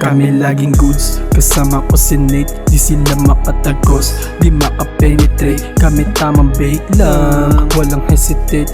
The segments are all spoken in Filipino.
kami laging goods. Kasama ko si Nate, di sila makatagos, di makapenetrate. Kami tamang bait lang, walang hesitate.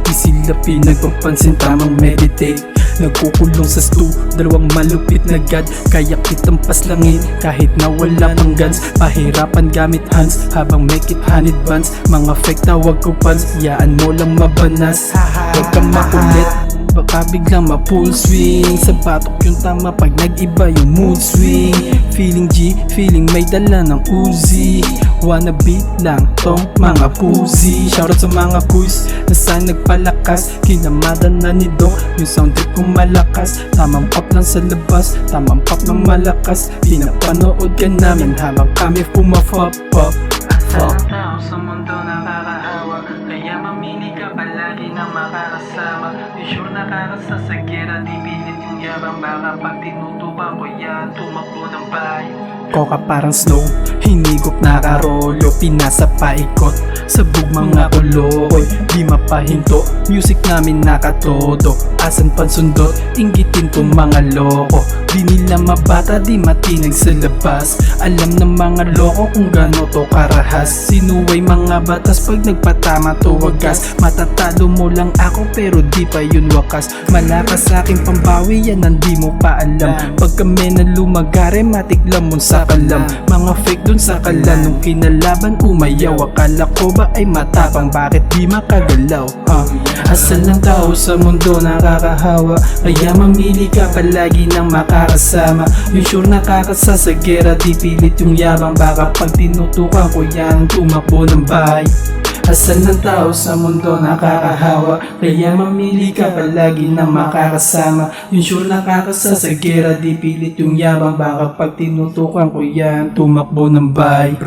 Di sila pinagpapansin, tamang meditate. Nagkukulong sa stu, dalawang malupit na god. Kaya kitang paslangin kahit na wala pang guns. Pahirapan gamit hands habang make it honey buns. Mga fake tawag ko fans, yaan mo lang mabanas. Huwag kang makulit, baka biglang ma-full swing. Sa batok yung tama pag nag-iba yung mood swing. Feeling G, feeling may dala ng Uzi. Wanna beat lang tong mga pussy. Shoutout sa mga kuys na saan nagpalakas. Kinamada na ni Doc, yung sound trip kong malakas. Tamang pop lang sa labas, tamang pop ng malakas. Pinapanood ka namin habang kami pumapop-pop. Ang tao sa mundo nakakahawa, kaya mamili ka palagi ng makakasama. Di sure nakakasasagera, di pilit yung yabang. Baka pag tinutukan ko yan, tumakbo ng bahay. Koka parang slow, hinigop nakarolo. Pinasa paikot, sabog mga kuloy. Di mapahinto, music namin nakatodo. Asan pansundot, inggitin ko mga loko. Di nila mabata, di matinag sa labas. Alam ng mga loko kung gano to karahas. Sinuway mga batas pag nagpatama to wagas. Matatalo mo lang ako pero di pa yun wakas. Malakas sa aking pambawi, yan ang di mo pa alam. Pag kami na lumagare, matiklam mo sa kalam. Mga fake dun sa kalan, nung kinalaban umayaw. Akala ko ba ay matapang, bakit di makagalaw? Asal ng tao sa mundo nakakahawa, kaya mamili ka palagi ng makakasama. Yung sure nakakasasagera, di pilit yung yabang. Baka pag tinutukan ko yan, tumakbo ng bahay. Asal ng tao sa mundo nakakahawa, kaya mamili ka palagi ng makakasama. Yung sure nakakasasagera, di pilit yung yabang. Baka pag tinutukan ko yan, tumakbo ng bahay.